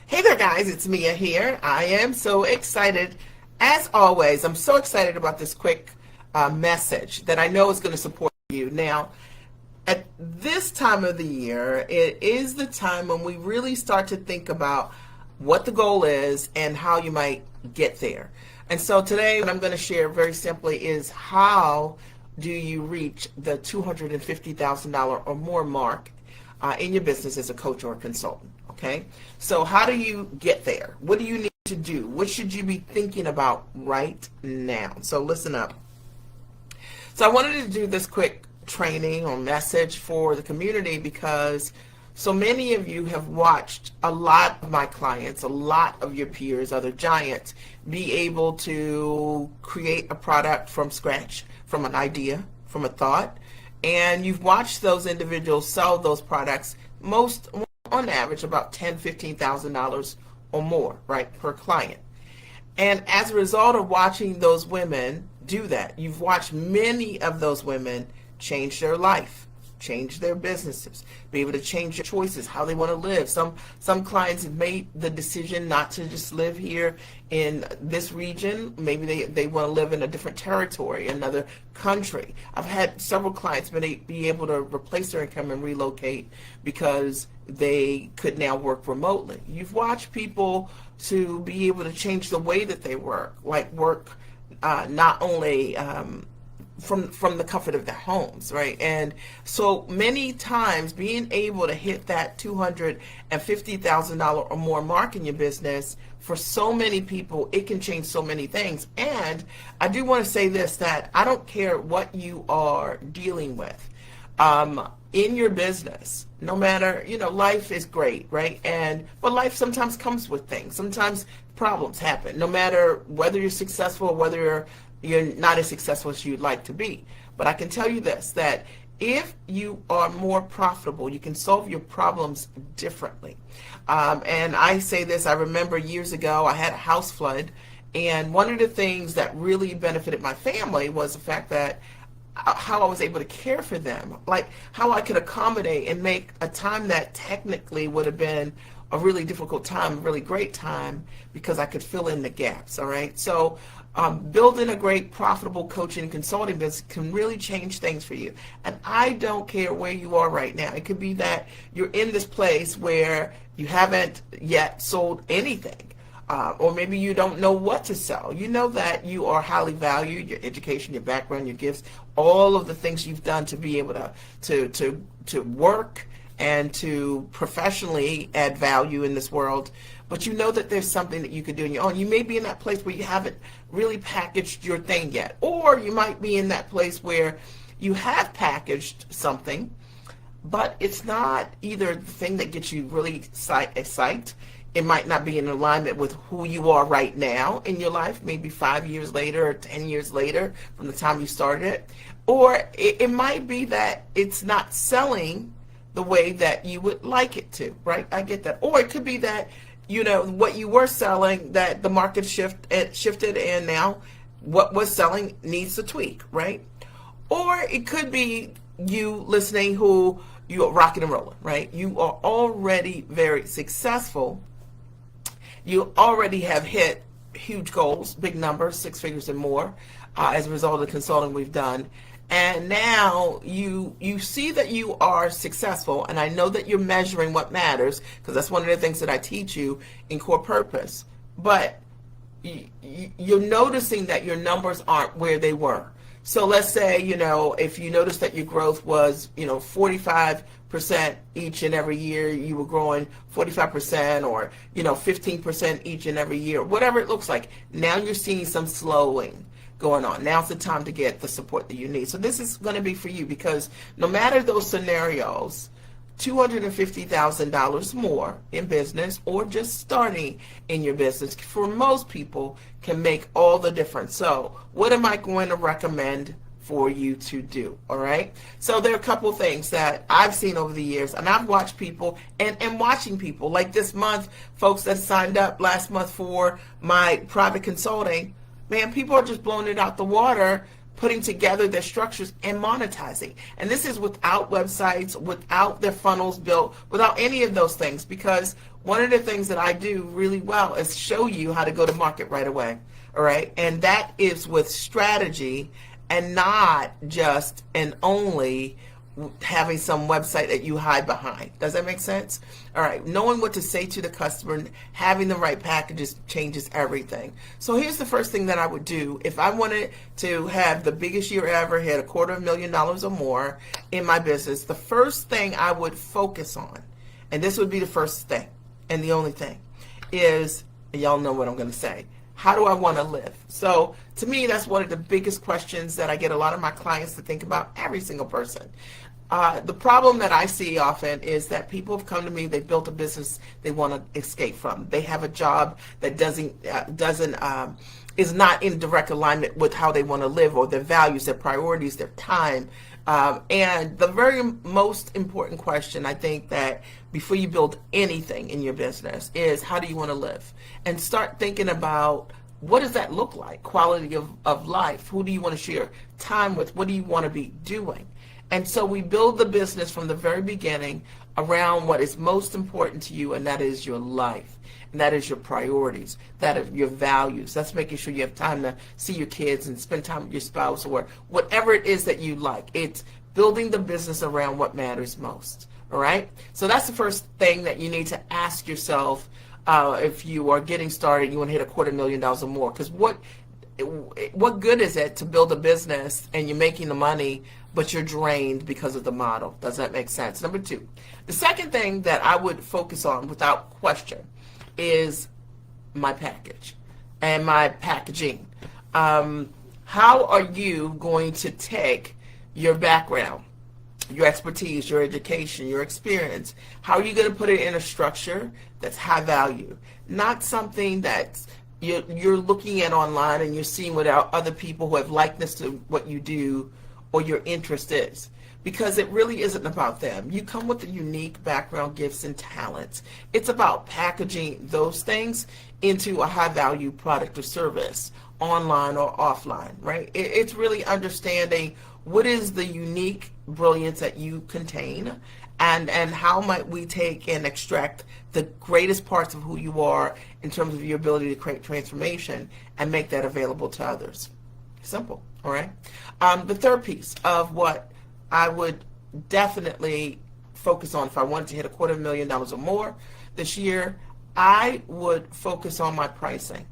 Hey there guys, it's Mia here. I am so excited. As always, I'm so excited about this quick message that I know is going to support you. Now, at this time of the year, it is the time when we really start to think about what the goal is and how you might get there. And so today what I'm going to share very simply is how do you reach the $250,000 or more mark in your business as a coach or a consultant. Okay, so how do you get there? What do you need to do? What should you be thinking about right now? So listen up. So I wanted to do this quick training or message for the community because so many of you have watched a lot of my clients, a lot of your peers, other giants, be able to create a product from scratch, from an idea, from a thought, and you've watched those individuals sell those products most on average about $10,000, $15,000 or more, right, per client. And as a result of watching those women do that, you've watched many of those women change their life, change their businesses, be able to change their choices, how they want to live. Some clients have made the decision not to just live here in this region. Maybe they want to live in a different territory, another country. I've had several clients be able to replace their income and relocate because they could now work remotely. You've watched people to be able to change the way that they work, like work not only from the comfort of their homes, right? And so many times being able to hit that $250,000 or more mark in your business, for so many people, it can change so many things. And I do want to say this, that I don't care what you are dealing with in your business, no matter, life is great, right? But life sometimes comes with things. Sometimes problems happen, no matter whether you're successful or whether you're not as successful as you'd like to be. But I can tell you this, that if you are more profitable, you can solve your problems differently. And I say this, I remember years ago, I had a house flood, and one of the things that really benefited my family was the fact that how I was able to care for them, like how I could accommodate and make a time that technically would have been a really difficult time, a really great time, because I could fill in the gaps, all right? So building a great profitable coaching and consulting business can really change things for you. And I don't care where you are right now. It could be that you're in this place where you haven't yet sold anything. Or maybe you don't know what to sell. You know that you are highly valued, your education, your background, your gifts, all of the things you've done to be able to work and to professionally add value in this world. But you know that there's something that you could do on your own. You may be in that place where you haven't really packaged your thing yet. Or you might be in that place where you have packaged something, but it's not either the thing that gets you really excited. It might not be in alignment with who you are right now in your life, maybe 5 years later or 10 years later from the time you started it. Or it might be that it's not selling the way that you would like it to, right? I get that. Or it could be that, what you were selling, that the market shifted and now what was selling needs a tweak, right? Or it could be you listening who you are rocking and rolling, right? You are already very successful. You already have hit huge goals, big numbers, 6 figures and more, as a result of the consulting we've done. And now you see that you are successful, and I know that you're measuring what matters, because that's one of the things that I teach you in Core Purpose. But you're noticing that your numbers aren't where they were. So let's say, if you notice that your growth was, 45% each and every year, you were growing 45% or, 15% each and every year, whatever it looks like. Now you're seeing some slowing going on. Now's the time to get the support that you need. So this is going to be for you, because no matter those scenarios, $250,000 more in business or just starting in your business, for most people, can make all the difference. So what am I going to recommend for you to do? All right. So there are a couple things that I've seen over the years, and I've watched people and watching people like this month, folks that signed up last month for my private consulting. Man, people are just blowing it out the water putting together their structures and monetizing. And this is without websites, without their funnels built, without any of those things, because one of the things that I do really well is show you how to go to market right away. All right. And that is with strategy and not just and only having some website that you hide behind. Does that make sense? All right. Knowing what to say to the customer and having the right packages changes everything. So here's the first thing that I would do. If I wanted to have the biggest year ever, hit $250,000 or more in my business, the first thing I would focus on, and this would be the first thing and the only thing, is, y'all know what I'm going to say, how do I want to live? So to me, that's one of the biggest questions that I get a lot of my clients to think about, every single person. The problem that I see often is that people have come to me, they've built a business they want to escape from. They have a job that is not in direct alignment with how they want to live, or their values, their priorities, their time. And the very most important question, I think, that before you build anything in your business is, how do you want to live? And start thinking about, what does that look like? Quality of life. Who do you want to share time with? What do you want to be doing? And so we build the business from the very beginning around what is most important to you, and that is your life. And that is your priorities, that is your values. That's making sure you have time to see your kids and spend time with your spouse, or whatever it is that you like. It's building the business around what matters most. All right? So that's the first thing that you need to ask yourself if you are getting started, you want to hit $250,000 or more. Because what good is it to build a business and you're making the money, but you're drained because of the model? Does that make sense? Number two, the second thing that I would focus on without question is my package and my packaging. How are you going to take your background, your expertise, your education, your experience? How are you going to put it in a structure that's high value, not something that's you're looking at online and you're seeing what other people who have likeness to what you do or your interest is? Because it really isn't about them. You come with a unique background, gifts, and talents. It's about packaging those things into a high-value product or service, online or offline, right? It's really understanding what is the unique brilliance that you contain, and how might we take and extract the greatest parts of who you are in terms of your ability to create transformation and make that available to others. Simple, all right? The third piece of what I would definitely focus on if I wanted to hit $250,000 or more this year, I would focus on my pricing.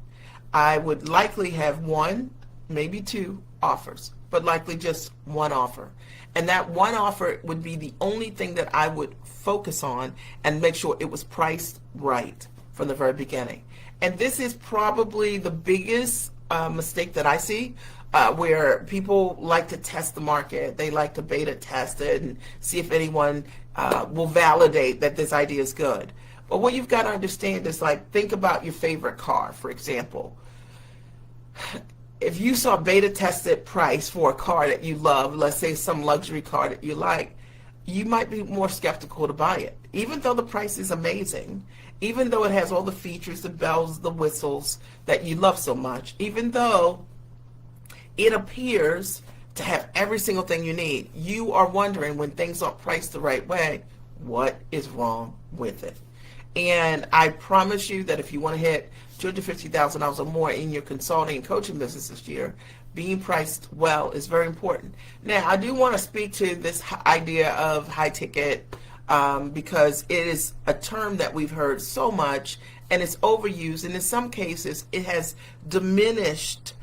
I would likely have one, maybe two offers, but likely just one offer. And that one offer would be the only thing that I would focus on, and make sure it was priced right from the very beginning. And this is probably the biggest mistake that I see, where people like to test the market. They like to beta test it and see if anyone will validate that this idea is good. But what you've got to understand is, like, think about your favorite car, for example. If you saw beta tested price for a car that you love, let's say some luxury car that you like, you might be more skeptical to buy it. Even though the price is amazing, even though it has all the features, the bells, the whistles that you love so much, even though it appears to have every single thing you need, you are wondering, when things aren't priced the right way, what is wrong with it? And I promise you that if you want to hit $250,000 or more in your consulting and coaching business this year, being priced well is very important. Now, I do want to speak to this idea of high ticket, because it is a term that we've heard so much, and it's overused, and in some cases it has diminished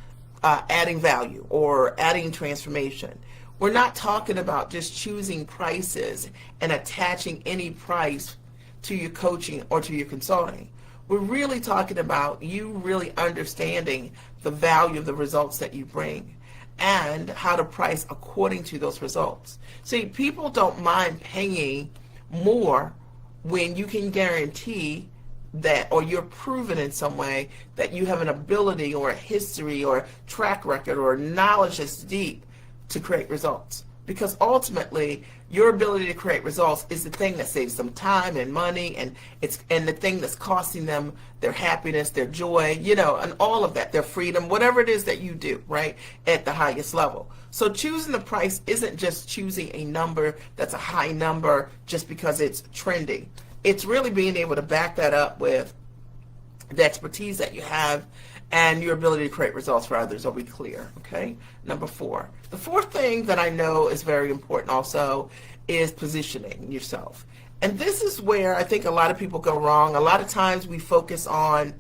adding value or adding transformation. We're not talking about just choosing prices and attaching any price to your coaching or to your consulting. We're really talking about you really understanding the value of the results that you bring and how to price according to those results. See, people don't mind paying more when you can guarantee that, or you're proven in some way that you have an ability or a history or track record or knowledge that's deep to create results. because ultimately your ability to create results is the thing that saves them time and money, and the thing that's costing them their happiness, their joy, and all of that, their freedom, whatever it is that you do, right, at the highest level. So choosing the price isn't just choosing a number that's a high number just because it's trendy. It's really being able to back that up with the expertise that you have and your ability to create results for others. Are we clear? Okay. Number 4. The fourth thing that I know is very important also is positioning yourself. And this is where I think a lot of people go wrong. A lot of times we focus on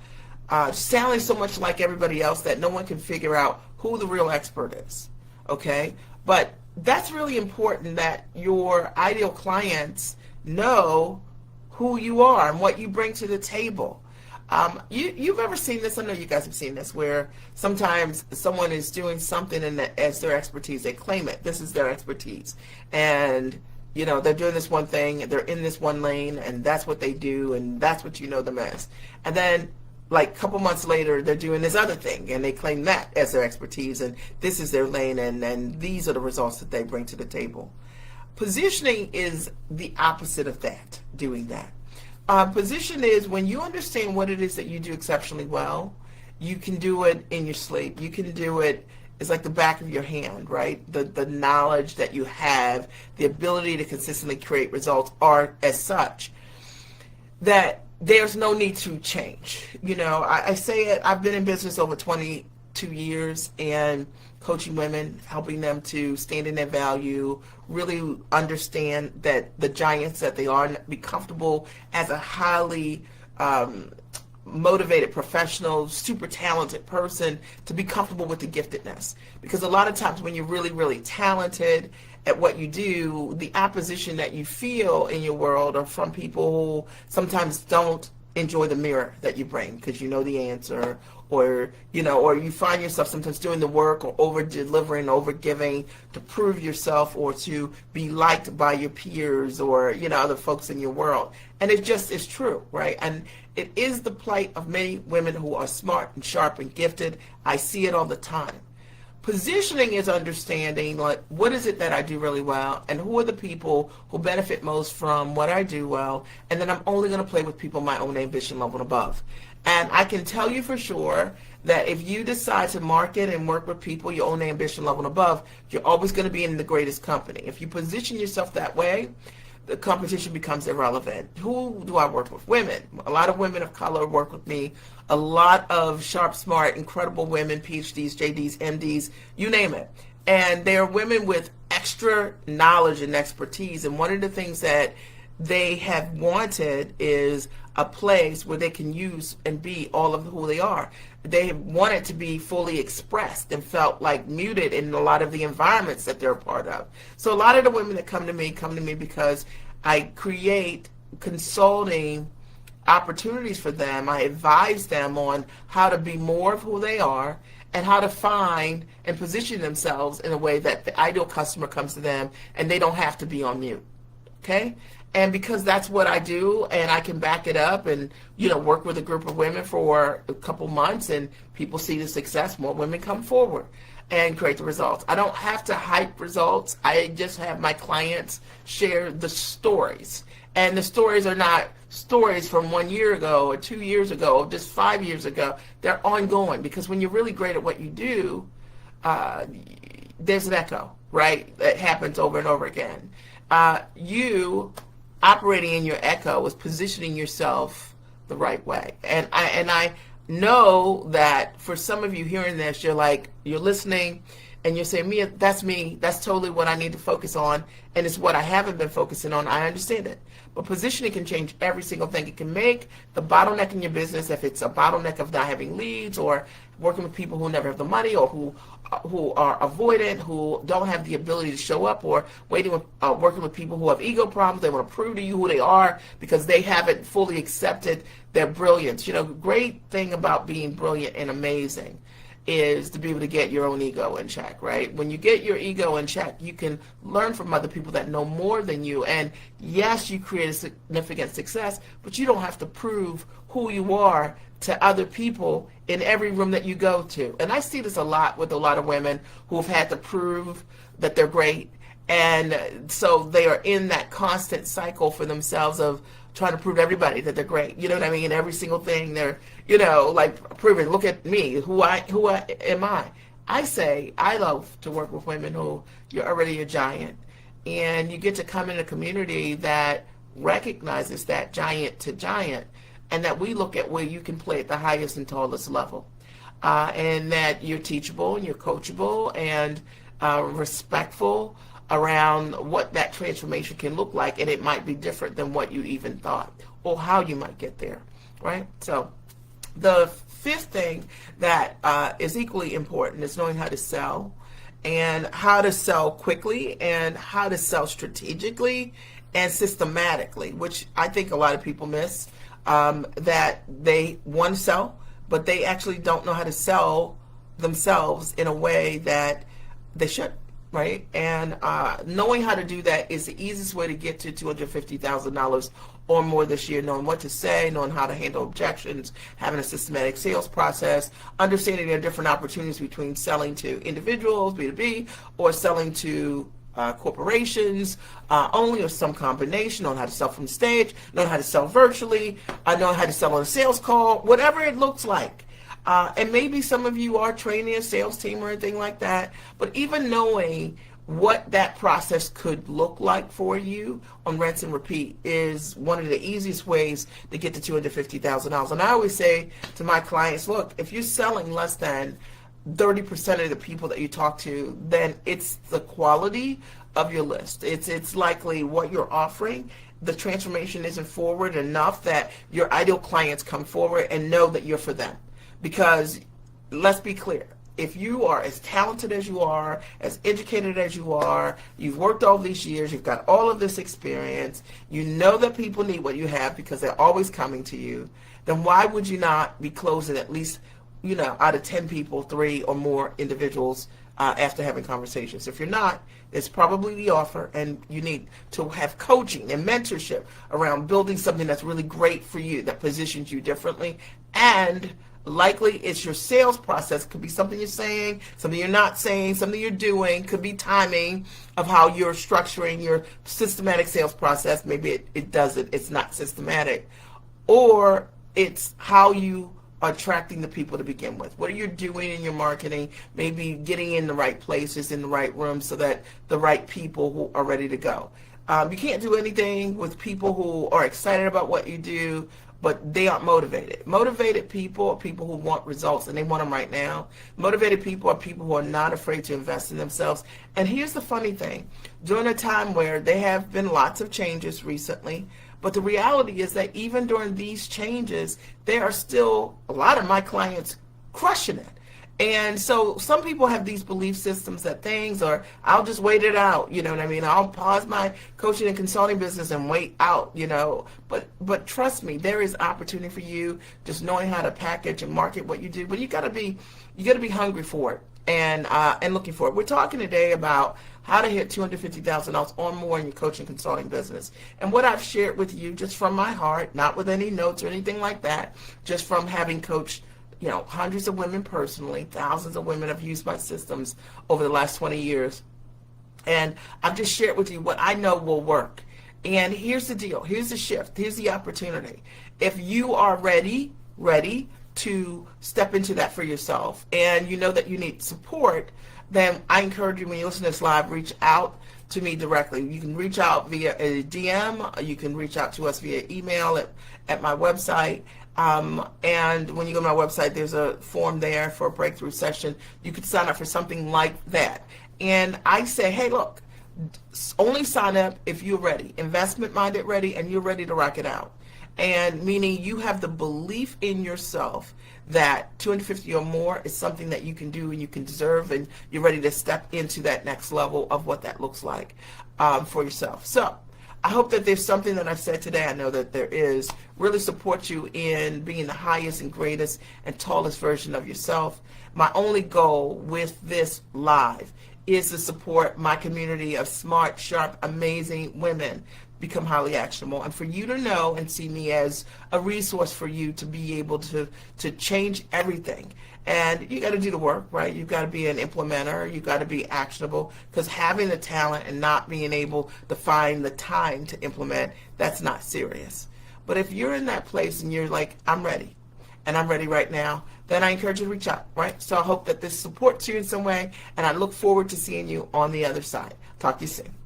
sounding so much like everybody else that no one can figure out who the real expert is. Okay. But that's really important, that your ideal clients know who you are and what you bring to the table. You've ever seen this? I know you guys have seen this, where sometimes someone is doing something and as their expertise, they claim it. This is their expertise. And, they're doing this one thing, they're in this one lane, and that's what they do, and that's what you know them as. And then, like a couple months later, they're doing this other thing, and they claim that as their expertise, and this is their lane, and these are the results that they bring to the table. Positioning is the opposite of that, doing that. Position is when you understand what it is that you do exceptionally well. You can do it in your sleep. You can do it, it's like the back of your hand, right? The knowledge that you have, the ability to consistently create results are as such that there's no need to change. I say it, I've been in business over 22 years and coaching women, helping them to stand in their value, really understand that the giants that they are, and be comfortable as a highly motivated professional, super talented person, to be comfortable with the giftedness. Because a lot of times when you're really, really talented at what you do, the opposition that you feel in your world are from people who sometimes don't enjoy the mirror that you bring because you know the answer, or you find yourself sometimes doing the work or over delivering, over giving to prove yourself or to be liked by your peers or other folks in your world. And it just is true, right? And it is the plight of many women who are smart and sharp and gifted. I see it all the time. Positioning is understanding, like, what is it that I do really well, and who are the people who benefit most from what I do well, and then I'm only going to play with people my own ambition level and above. And I can tell you for sure that if you decide to market and work with people your own ambition level and above, you're always going to be in the greatest company. If you position yourself that way, the competition becomes irrelevant. Who do I work with? Women. A lot of women of color work with me. A lot of sharp, smart, incredible women, PhDs, JDs, MDs, you name it. And they are women with extra knowledge and expertise. And one of the things that they have wanted is a place where they can use and be all of who they are. They wanted to be fully expressed and felt like muted in a lot of the environments that they're a part of. So a lot of the women that come to me because I create consulting opportunities for them. I advise them on how to be more of who they are and how to find and position themselves in a way that the ideal customer comes to them and they don't have to be on mute. Okay? And because that's what I do, and I can back it up and, work with a group of women for a couple months, and people see the success, more women come forward and create the results. I don't have to hype results. I just have my clients share the stories. And the stories are not stories from 1 year ago or 2 years ago or just 5 years ago. They're ongoing, because when you're really great at what you do, there's an echo, right? That happens over and over again. You operating in your echo is positioning yourself the right way. And I know that for some of you hearing this, you're listening and you're saying, Mia, that's me. That's totally what I need to focus on. And it's what I haven't been focusing on. I understand it. But positioning can change every single thing. It can make the bottleneck in your business, if it's a bottleneck of not having leads or working with people who never have the money or who are avoidant, who don't have the ability to show up, or working with people who have ego problems. They want to prove to you who they are because they haven't fully accepted their brilliance. Great thing about being brilliant and amazing is to be able to get your own ego in check, right? When you get your ego in check, you can learn from other people that know more than you. And yes, you create a significant success, but you don't have to prove who you are to other people in every room that you go to. And I see this a lot with a lot of women who have had to prove that they're great, And so they are in that constant cycle for themselves of trying to prove to everybody that they're great. You know what I mean? Every single thing they're, like proving, look at me, who am I? I say I love to work with women who you're already a giant, and you get to come in a community that recognizes that giant to giant, and that we look at where you can play at the highest and tallest level, and that you're teachable and you're coachable and respectful around what that transformation can look like, and it might be different than what you even thought or how you might get there, right? So the fifth thing that is equally important is knowing how to sell, and how to sell quickly, and how to sell strategically and systematically, which I think a lot of people miss, that they want to sell, but they actually don't know how to sell themselves in a way that they should. Right? And knowing how to do that is the easiest way to get to $250,000 or more this year, knowing what to say, knowing how to handle objections, having a systematic sales process, understanding there are different opportunities between selling to individuals, B2B, or selling to corporations only, or some combination, knowing how to sell from stage, knowing how to sell virtually, knowing how to sell on a sales call, whatever it looks like. And maybe some of you are training a sales team or anything like that, but even knowing what that process could look like for you on rinse and repeat is one of the easiest ways to get to $250,000. And I always say to my clients, look, if you're selling less than 30% of the people that you talk to, then it's the quality of your list. It's likely what you're offering. The transformation isn't forward enough that your ideal clients come forward and know that you're for them. Because let's be clear, if you are as talented as you are, as educated as you are, you've worked all these years, you've got all of this experience, you know that people need what you have because they're always coming to you, then why would you not be closing at least, out of 10 people, 3 or more individuals after having conversations? If you're not, it's probably the offer, and you need to have coaching and mentorship around building something that's really great for you, that positions you differently, and likely it's your sales process. Could be something you're saying, something you're not saying, something you're doing. Could be timing of how you're structuring your systematic sales process. Maybe it's not systematic. Or it's how you are attracting the people to begin with. What are you doing in your marketing? Maybe getting in the right places, in the right rooms, so that the right people who are ready to go. You can't do anything with people who are excited about what you do, but they aren't motivated. Motivated people are people who want results, and they want them right now. Motivated people are people who are not afraid to invest in themselves. And here's the funny thing. During a time where there have been lots of changes recently, but the reality is that even during these changes, there are still a lot of my clients crushing it. And so some people have these belief systems that things are, I'll just wait it out, you know what I mean? I'll pause my coaching and consulting business and wait out, But trust me, there is opportunity for you, just knowing how to package and market what you do. But you gotta be hungry for it and looking for it. We're talking today about how to hit $250,000 or more in your coaching consulting business. And what I've shared with you just from my heart, not with any notes or anything like that, just from having coached hundreds of women personally, thousands of women have used my systems over the last 20 years. And I've just shared with you what I know will work. And here's the deal. Here's the shift. Here's the opportunity. If you are ready to step into that for yourself, and you know that you need support, then I encourage you, when you listen to this live, reach out to me directly. You can reach out via a DM. You can reach out to us via email at my website. And when you go to my website, there's a form there for a breakthrough session. You could sign up for something like that. And I say, hey, look, only sign up if you're ready, investment-minded ready, and you're ready to rock it out. And meaning you have the belief in yourself that 250 or more is something that you can do and you can deserve, and you're ready to step into that next level of what that looks like for yourself. So I hope that there's something that I've said today, I know that there is, really support you in being the highest and greatest and tallest version of yourself. My only goal with this live is to support my community of smart, sharp, amazing women become highly actionable, and for you to know and see me as a resource for you to be able to change everything. And you got to do the work, right? You've got to be an implementer. You've got to be actionable, because having the talent and not being able to find the time to implement, that's not serious. But if you're in that place and you're like, I'm ready, and I'm ready right now, then I encourage you to reach out, right? So I hope that this supports you in some way, and I look forward to seeing you on the other side. Talk to you soon.